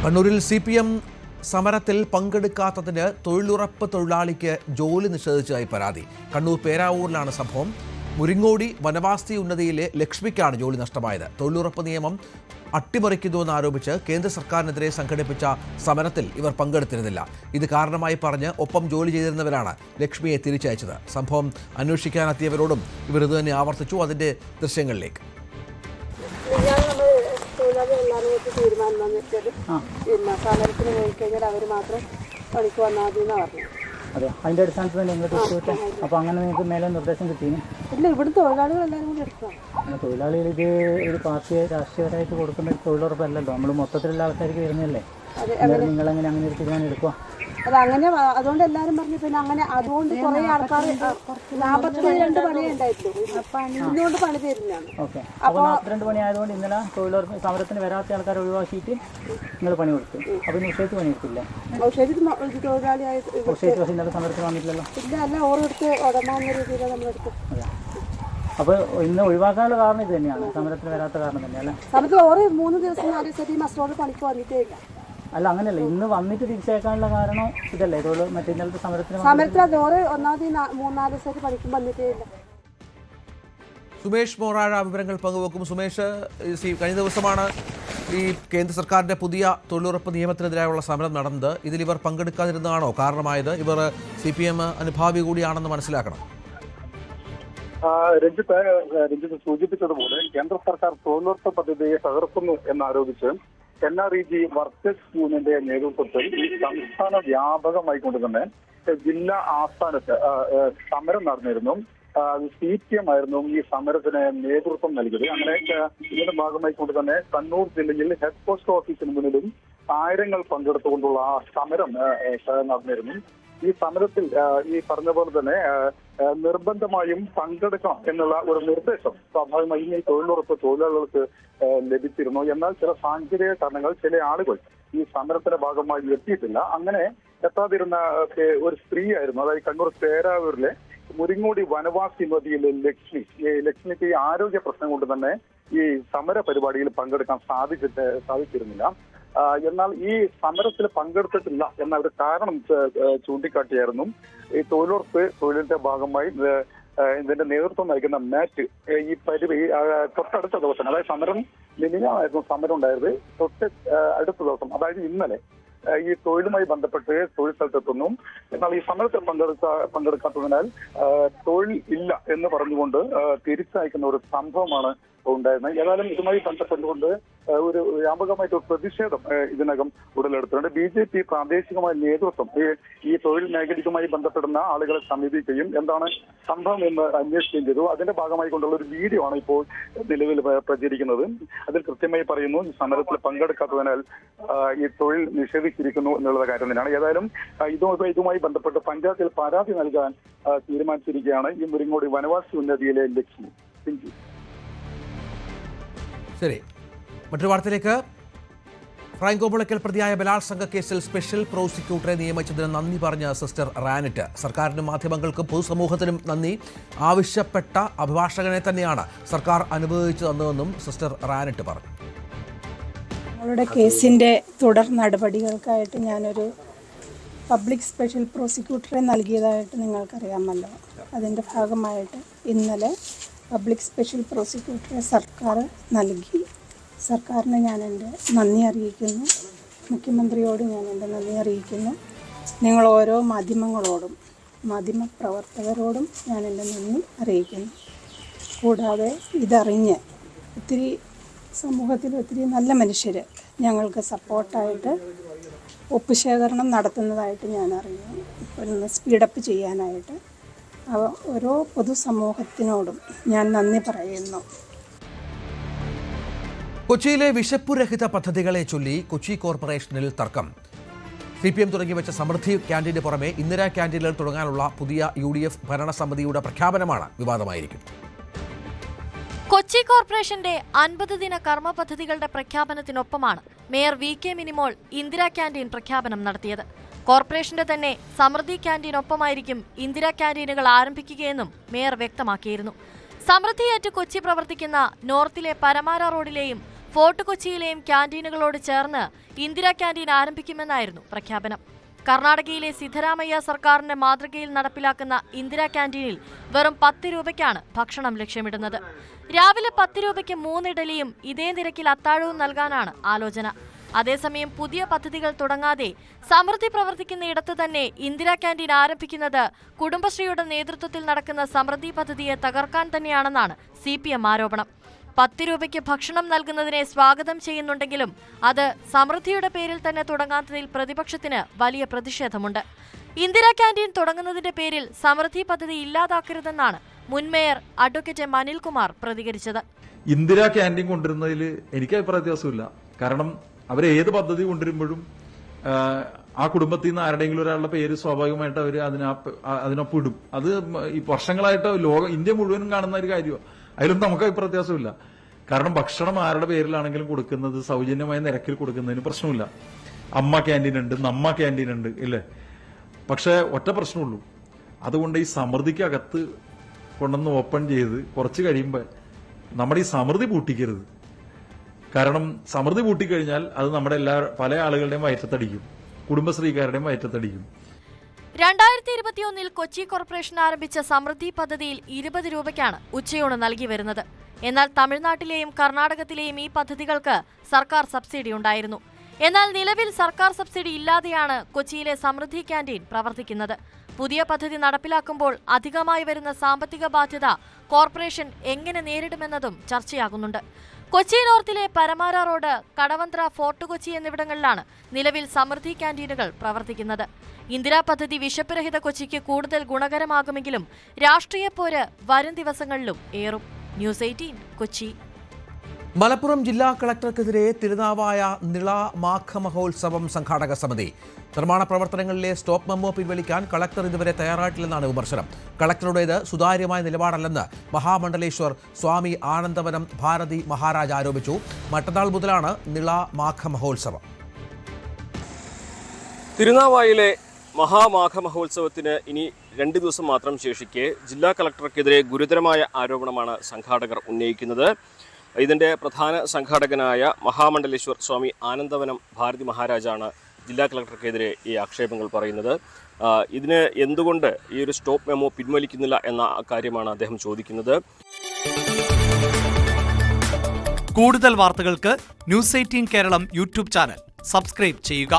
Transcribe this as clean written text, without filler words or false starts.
കണ്ണൂരിൽ CPM സമരത്തിൽ പങ്കെടുക്കാത്തതിന് തൊഴിലുറപ്പ് തൊഴിലാളിക്ക് ജോലി നിഷേധിച്ചതായി പരാതി. കണ്ണൂർ പേരാവൂരിലാണ് സംഭവം. മുരിങ്ങോടി വനവാസി ഉന്നതിയിലെ ലക്ഷ്മിക്കാണ് ജോലി നഷ്ടമായത്. തൊഴിലുറപ്പ് നിയമം അട്ടിമറിക്കുന്നുവെന്ന് ആരോപിച്ച് കേന്ദ്ര സർക്കാരിനെതിരെ സംഘടിപ്പിച്ച സമരത്തിൽ ഇവർ പങ്കെടുത്തിരുന്നില്ല. ഇത് കാരണമായി പറഞ്ഞ് ഒപ്പം ജോലി ചെയ്തിരുന്നവരാണ് ലക്ഷ്മിയെ തിരിച്ചയച്ചത്. സംഭവം അന്വേഷിക്കാനെത്തിയവരോടും ഇവർ ഇതുതന്നെ ആവർത്തിച്ചു. അതിന്റെ ദൃശ്യങ്ങളിലേക്ക്. തീരുമാനം വെച്ചാൽ പിന്നെ സമരത്തിന് പോയി കഴിഞ്ഞാൽ അവർ മാത്രം പണിക്ക് വന്നാൽ മതി എന്നാണ് പറഞ്ഞത്. അതെ, അതിന്റെ അടിസ്ഥാനത്തിൽ തന്നെ ഇങ്ങോട്ട് അപ്പോൾ അങ്ങനെ നിങ്ങൾക്ക് മേലെ നിർദ്ദേശം കിട്ടിയിരുന്നു? ഇല്ല, ഇവിടെ തൊഴിലാളികൾ എല്ലാവരും കൂടി എടുക്കണം. തൊഴിലാളികൾ ഇത് ഒരു പാർട്ടി രാഷ്ട്രീയപരമായിട്ട് കൊടുക്കുന്ന തൊഴിലുറപ്പല്ലല്ലോ, നമ്മൾ മൊത്തത്തിലുള്ള ആൾക്കാർക്ക് വരുന്നതല്ലേ. നിങ്ങളെങ്ങനെ അങ്ങനെ ഒരു തീരുമാനം എടുക്കുക? അതങ്ങനെ അതുകൊണ്ട് എല്ലാവരും പറഞ്ഞു. പിന്നെ അങ്ങനെ അതുകൊണ്ട് കുറെ ആൾക്കാർ 42 പണിയേ ഉണ്ടായിട്ടുള്ളൂ. ഇന്നുകൊണ്ട് പണി തരുന്നതാണ്. ഓക്കെ, അപ്പോൾ 42 പണി ആയതുകൊണ്ട് ഇന്നലെ തൊഴിലുറപ്പ് സമരത്തിന് വരാത്ത ആൾക്കാരെ ഒഴിവാക്കിയിട്ട് നിങ്ങൾ പണി കൊടുത്തു. അപ്പോൾ നിഷേധിച്ച് പണി എടുത്തില്ല? തൊഴിലാളിയായി ഇന്നലെ സമരത്തിന് വന്നിട്ടില്ലല്ലോ. ഇല്ല, അല്ല ഓരോരുത്തർ ഉടമാവുന്ന രീതിയിലാണ് നമ്മളെടുത്ത്. അപ്പോൾ ഇന്ന് ഒഴിവാക്കാനുള്ള കാരണം ഇത് തന്നെയാണ്, സമരത്തിന് വരാത്ത കാരണം തന്നെയല്ലേ? സമരത്തിൽ ഓരോ 3 ദിവസം 4 ദിവസം ഈ മസ്റ്റോട് പണിക്ക് വന്നിട്ടേ ഇല്ല. അല്ല, അങ്ങനെയല്ല, ഇന്ന് വന്നിട്ട് തിരിച്ചേക്കാനുള്ള കാരണം ഇതല്ലേ? മറ്റേ ഇന്നലത്തെ സമരത്തിൽ അത് ഓരോ ഒന്നാമത് 3-4 ദിവസമായിട്ട് പണിക്കും വന്നിട്ടേ ഇല്ല. സുമേഷ് മോറാഴ വിവരങ്ങൾ പങ്കുവെക്കും. സുമേഷ്, കഴിഞ്ഞ ദിവസമാണ് ഈ കേന്ദ്ര സർക്കാരിന്റെ പുതിയ തൊഴിലുറപ്പ് നിയമത്തിനെതിരായുള്ള സമരം നടന്നത്. ഇതിൽ ഇവർ പങ്കെടുക്കാതിരുന്നതാണോ കാരണമായത്? ഇവർ CPM അനുഭാവി കൂടിയാണെന്ന് മനസ്സിലാക്കണം. രഞ്ജിത്ത് സൂചിപ്പിച്ചതുപോലെ കേന്ദ്ര സർക്കാർ തൊഴിലുറപ്പ് പദ്ധതിയെ തകർക്കുന്നു എന്നാരോപിച്ച് NREG വർക്കേഴ്സ് യൂണിയന്റെ നേതൃത്വത്തിൽ ഈ സംസ്ഥാന വ്യാപകമായിക്കൊണ്ട് തന്നെ ജില്ലാ ആസ്ഥാനത്ത് സമരം നടന്നിരുന്നു. CPM ആയിരുന്നു ഈ സമരത്തിന് നേതൃത്വം നൽകിയത്. അങ്ങനെ ഇതിന്റെ ഭാഗമായിക്കൊണ്ട് തന്നെ കണ്ണൂർ ജില്ലയിൽ ഹെഡ് പോസ്റ്റ് ഓഫീസിന് മുന്നിലും ആയിരങ്ങൾ പങ്കെടുത്തുകൊണ്ടുള്ള ആ സമരം നടന്നിരുന്നു. ഈ സമരത്തിൽ ഈ പറഞ്ഞ പോലെ തന്നെ നിർബന്ധമായും പങ്കെടുക്കണം എന്നുള്ള ഒരു നിർദ്ദേശം സ്വാഭാവികമായും ഈ തൊഴിലുറപ്പ് തൊഴിലാളികൾക്ക് ലഭിച്ചിരുന്നു. എന്നാൽ ചില സാങ്കേതിക കാരണങ്ങൾ ചില ആളുകൾ ഈ സമരത്തിന്റെ ഭാഗമായി എത്തിയിട്ടില്ല. അങ്ങനെ എത്താതിരുന്ന ഒരു സ്ത്രീയായിരുന്നു, അതായത് കണ്ണൂർ പേരാവൂരിലെ മുരിങ്ങോടി വനവാസി നദിയിലെ ലക്ഷ്മിക്ക് ഈ ആരോഗ്യ പ്രശ്നം കൊണ്ട് തന്നെ ഈ സമര പരിപാടിയിൽ പങ്കെടുക്കാൻ സാധിച്ചിരുന്നില്ല. എന്നാൽ ഈ സമരത്തിൽ പങ്കെടുത്തിട്ടില്ല എന്ന ഒരു കാരണം ചൂണ്ടിക്കാട്ടിയായിരുന്നു ഈ തൊഴിലിന്റെ ഭാഗമായി ഇതിന്റെ നേതൃത്വം നൽകുന്ന മാറ്റ് ഈ തൊട്ടടുത്ത ദിവസം, അതായത് സമരം മിനിഞ്ഞാന്നായിരുന്നു സമരം ഉണ്ടായത്. അടുത്ത ദിവസം, അതായത് ഇന്നലെ ഈ തൊഴിലുമായി ബന്ധപ്പെട്ട് തൊഴിൽ സ്ഥലത്തെത്തുന്നു. എന്നാൽ ഈ സമരത്തിൽ പങ്കെടുക്കാത്തതിനാൽ തൊഴിൽ ഇല്ല എന്ന് പറഞ്ഞുകൊണ്ട് തിരിച്ചയക്കുന്ന ഒരു സംഭവമാണ് ഉണ്ടായിരുന്നത്. ഏതായാലും ഇതുമായി ബന്ധപ്പെട്ടുകൊണ്ട് ഒരു വ്യാപകമായിട്ട് ഒരു പ്രതിഷേധം ഇതിനകം ഉടലെടുത്തിട്ടുണ്ട്. BJP പ്രാദേശികമായ നേതൃത്വം ഈ തൊഴിൽ മേഖലയുമായി ബന്ധപ്പെടുന്ന ആളുകളെ സമീപിക്കുകയും എന്താണ് സംഭവം എന്ന് അന്വേഷിക്കുകയും ചെയ്തു. അതിന്റെ ഭാഗമായി കൊണ്ടുള്ള ഒരു വീഡിയോ ആണ് ഇപ്പോൾ നിലവിൽ പ്രചരിക്കുന്നത്. അതിൽ കൃത്യമായി പറയുന്നു ഈ സമരത്തിൽ പങ്കെടുക്കാത്തതിനാൽ ഈ തൊഴിൽ നിഷേധിച്ചിരിക്കുന്നു എന്നുള്ള കാര്യം തന്നെയാണ്. ഏതായാലും ഇതുമായി ബന്ധപ്പെട്ട് പഞ്ചായത്തിൽ പരാതി നൽകാൻ തീരുമാനിച്ചിരിക്കുകയാണ് ഈ മുരിങ്ങോടി വനവാസി ഉന്നതിയിലെ ലക്ഷ്മി. ശരി, മറ്റൊരു വാർത്തയിലേക്ക്. ഫ്രാങ്കോ മുളയ്ക്കൽ പ്രതിയായ ബലാത്സംഗ കേസിൽ സ്പെഷ്യൽ പ്രോസിക്യൂട്ടറെ നിയമിച്ചതിന് നന്ദി പറഞ്ഞ സിസ്റ്റർ റാനറ്റ്. സർക്കാരിനും മാധ്യമങ്ങൾക്കും പൊതുസമൂഹത്തിനും നന്ദി. ആവശ്യപ്പെട്ട അഭിഭാഷകനെ തന്നെയാണ് സർക്കാർ അനുവദിച്ചു തന്നതെന്നും സിസ്റ്റർ റാനറ്റ് പറഞ്ഞു. ഞങ്ങളുടെ കേസിൻ്റെ തുടർ നടപടികൾക്കായിട്ട് ഞാനൊരു പബ്ലിക് സ്പെഷ്യൽ പ്രോസിക്യൂട്ടറെ നൽകിയതായിട്ട് നിങ്ങൾക്കറിയാമല്ലോ. അതിൻ്റെ ഭാഗമായിട്ട് ഇന്നലെ പബ്ലിക് സ്പെഷ്യൽ പ്രോസിക്യൂട്ടറെ സർക്കാർ നൽകി. സർക്കാരിന് ഞാൻ എൻ്റെ നന്ദി അറിയിക്കുന്നു. മുഖ്യമന്ത്രിയോട് ഞാൻ എൻ്റെ നന്ദി അറിയിക്കുന്നു. നിങ്ങൾ ഓരോ മാധ്യമങ്ങളോടും മാധ്യമപ്രവർത്തകരോടും ഞാൻ എൻ്റെ നന്ദി അറിയിക്കുന്നു. കൂടാതെ ഇതറിഞ്ഞ് ഒത്തിരി സമൂഹത്തിൽ ഒത്തിരി നല്ല മനുഷ്യർ ഞങ്ങൾക്ക് സപ്പോർട്ടായിട്ട് ഒപ്പുശേഖരണം നടത്തുന്നതായിട്ട് ഞാൻ അറിയുന്നു. ഒന്ന് സ്പീഡപ്പ് ചെയ്യാനായിട്ട് ഓരോ പൊതുസമൂഹത്തിനോടും ഞാൻ നന്ദി പറയുന്നു. കൊച്ചിയിലെ വിശപ്പുരഹിത പദ്ധതികളെ ചൊല്ലി കൊച്ചി കോർപ്പറേഷനിൽ തർക്കം. CPM തുടങ്ങിവെച്ച സമൃദ്ധി ക്യാൻറ്റീന് പുറമെ ഇന്ദിരാ ക്യാൻറ്റീനുകൾ തുടങ്ങാനുള്ള പുതിയ UDF ഭരണസമിതിയുടെ പ്രഖ്യാപനമാണ് വിവാദമായിരിക്കുന്നത്. കൊച്ചി കോർപ്പറേഷന്റെ 50 ദിന കർമ്മ പദ്ധതികളുടെ പ്രഖ്യാപനത്തിനൊപ്പമാണ് mayor VK Minimol Indira canteen പ്രഖ്യാപനം നടത്തിയത്. കോർപ്പറേഷന്റെ തന്നെ സമൃദ്ധി ക്യാൻറ്റീനൊപ്പമായിരിക്കും ഇന്ദിരാ ക്യാൻറ്റീനുകൾ ആരംഭിക്കുകയെന്നും മേയർ വ്യക്തമാക്കിയിരുന്നു. സമൃദ്ധിയേറ്റ് കൊച്ചി പ്രവർത്തിക്കുന്ന നോർത്തിലെ പരമാര റോഡിലെയും ഫോർട്ട് കൊച്ചിയിലെയും ക്യാന്റീനുകളോട് ചേർന്ന് ഇന്ദിരാ ക്യാന്റീൻ ആരംഭിക്കുമെന്നായിരുന്നു പ്രഖ്യാപനം. കർണാടകയിലെ സിദ്ധരാമയ്യ സർക്കാരിന്റെ മാതൃകയിൽ നടപ്പിലാക്കുന്ന ഇന്ദിരാ ക്യാന്റീനിൽ വെറും 10 രൂപയ്ക്കാണ് ഭക്ഷണം ലക്ഷ്യമിടുന്നത്. രാവിലെ 10 രൂപയ്ക്ക് 3 ഇഡലിയും ഇതേ നിരക്കിൽ അത്താഴവും നൽകാനാണ് ആലോചന. അതേസമയം പുതിയ പദ്ധതികൾ തുടങ്ങാതെ സമൃദ്ധി പ്രവർത്തിക്കുന്ന ഇടത്ത് തന്നെ ഇന്ദിരാ ക്യാന്റീൻ ആരംഭിക്കുന്നത് കുടുംബശ്രീയുടെ നേതൃത്വത്തിൽ നടക്കുന്ന സമൃദ്ധി പദ്ധതിയെ തകർക്കാൻ തന്നെയാണെന്നാണ് CPM ആരോപണം. 10 രൂപയ്ക്ക് ഭക്ഷണം നൽകുന്നതിനെ സ്വാഗതം ചെയ്യുന്നുണ്ടെങ്കിലും അത് സമൃദ്ധിയുടെ പേരിൽ തന്നെ തുടങ്ങാത്തതിൽ പ്രതിപക്ഷത്തിന് വലിയ പ്രതിഷേധമുണ്ട്. ഇന്ദിരാ ക്യാന്റീൻ തുടങ്ങുന്നതിന്റെ പേരിൽ സമൃദ്ധി പദ്ധതി ഇല്ലാതാക്കരുതെന്നാണ് മുൻ മേയർ അഡ്വക്കേറ്റ് അനിൽകുമാർ പ്രതികരിച്ചത്. ഇന്ദിരാ ക്യാന്റീൻ കൊണ്ടുവരുന്നതിൽ എനിക്ക് അഭിപ്രായ വ്യത്യാസമില്ല. കാരണം അവർ ഏത് പദ്ധതി കൊണ്ടുവരുമ്പോഴും ആ കുടുംബത്തിൽ നിന്ന് ആരുടെയെങ്കിലും ഒരാളുടെ പേര് സ്വാഭാവികമായിട്ട് അവർ അതിനൊപ്പം ഇടും. അത് ഈ വർഷങ്ങളായിട്ട് ഇന്ത്യ മുഴുവനും കാണുന്ന ഒരു കാര്യമാണ്. അതിലൊന്നും നമുക്ക് അഭിപ്രായ വ്യത്യാസമില്ല. കാരണം ഭക്ഷണം ആരുടെ പേരിലാണെങ്കിലും കൊടുക്കുന്നത് സൗജന്യമായ നിരക്കിൽ കൊടുക്കുന്നതിന് പ്രശ്നമില്ല. അമ്മ ക്യാന്റീൻ ഉണ്ട്, നമ്മ ക്യാന്റീൻ ഉണ്ട്, ഇല്ലേ? പക്ഷെ ഒറ്റ പ്രശ്നമുള്ളൂ, അതുകൊണ്ട് ഈ സമൃദ്ധിക്കകത്ത് കൊണ്ടുവന്ന് ഓപ്പൺ ചെയ്ത് കുറച്ച് കഴിയുമ്പോൾ നമ്മുടെ ഈ സമൃദ്ധി പൂട്ടിക്കരുത്. കാരണം സമൃദ്ധി പൂട്ടിക്കഴിഞ്ഞാൽ അത് നമ്മുടെ പല ആളുകളുടെയും വയറ്റത്തടിക്കും, കുടുംബശ്രീക്കാരുടെയും വയറ്റത്തടിക്കും. 2021 കൊച്ചി കോർപ്പറേഷൻ ആരംഭിച്ച സമൃദ്ധി പദ്ധതിയിൽ 20 രൂപയ്ക്കാണ് ഉച്ചയൂണ് നൽകി വരുന്നത്. എന്നാൽ തമിഴ്നാട്ടിലെയും കർണാടകത്തിലെയും ഈ പദ്ധതികൾക്ക് സർക്കാർ സബ്സിഡി ഉണ്ടായിരുന്നു. എന്നാൽ നിലവിൽ സർക്കാർ സബ്സിഡി ഇല്ലാതെയാണ് കൊച്ചിയിലെ സമൃദ്ധി ക്യാന്റീൻ പ്രവർത്തിക്കുന്നത്. പുതിയ പദ്ധതി നടപ്പിലാക്കുമ്പോൾ അധികമായി വരുന്ന സാമ്പത്തിക ബാധ്യത കോർപ്പറേഷൻ എങ്ങനെ നേരിടുമെന്നതും ചർച്ചയാകുന്നുണ്ട്. കൊച്ചി നോർത്തിലെ പരമാര റോഡ്, കടവന്ത്ര, ഫോർട്ട് കൊച്ചി എന്നിവിടങ്ങളിലാണ് നിലവിൽ സമൃദ്ധി ക്യാന്റീനുകൾ പ്രവർത്തിക്കുന്നത്. ഇന്ദിരാ പദ്ധതി വിശപ്പ് രഹിത കൊച്ചിക്ക് കൂടുതൽ ഗുണകരമാകുമെങ്കിലും രാഷ്ട്രീയ പോര് വരും ദിവസങ്ങളിലും ഏറും. ന്യൂസ് 18 കൊച്ചി. മലപ്പുറം ജില്ലാ കളക്ടർക്കെതിരെ തിരുനാവായ നിള മാഘ മഹോത്സവം സംഘാടക സമിതി. നിർമ്മാണ പ്രവർത്തനങ്ങളിലെ സ്റ്റോപ്പ് മെമ്മോ പിൻവലിക്കാൻ കളക്ടർ ഇതുവരെ തയ്യാറായിട്ടില്ലെന്നാണ് വിമർശനം. കളക്ടറുടേത് സുതാര്യമായ നിലപാടല്ലെന്ന് മഹാമണ്ഡലേശ്വർ സ്വാമി ആനന്ദവനം ഭാരതി മഹാരാജ് ആരോപിച്ചു. മറ്റന്നാൾ മുതലാണ് നിള മാഘ മഹോത്സവം. തിരുനാവായിലെ മഹാമാഘ മഹോത്സവത്തിന് ഇനി 2 ദിവസം മാത്രം ശേഷിക്കെ ജില്ലാ കളക്ടർക്കെതിരെ ഗുരുതരമായ ആരോപണമാണ് സംഘാടകർ ഉന്നയിക്കുന്നത്. ഇതിന്റെ പ്രധാന സംഘാടകനായ മഹാമണ്ഡലേശ്വർ സ്വാമി ആനന്ദവനം ഭാരതി മഹാരാജാണ് ജില്ലാ കളക്ടർക്കെതിരെ ഈ ആക്ഷേപങ്ങൾ പറയുന്നത്. ഇതിന് എന്തുകൊണ്ട് ഈ ഒരു സ്റ്റോപ്പ് മെമ്മോ പിൻവലിക്കുന്നില്ല എന്ന കാര്യമാണ് അദ്ദേഹം ചോദിക്കുന്നത്. കൂടുതൽ വാർത്തകൾക്ക് news 18 Keralam YouTube channel subscribe ചെയ്യുക.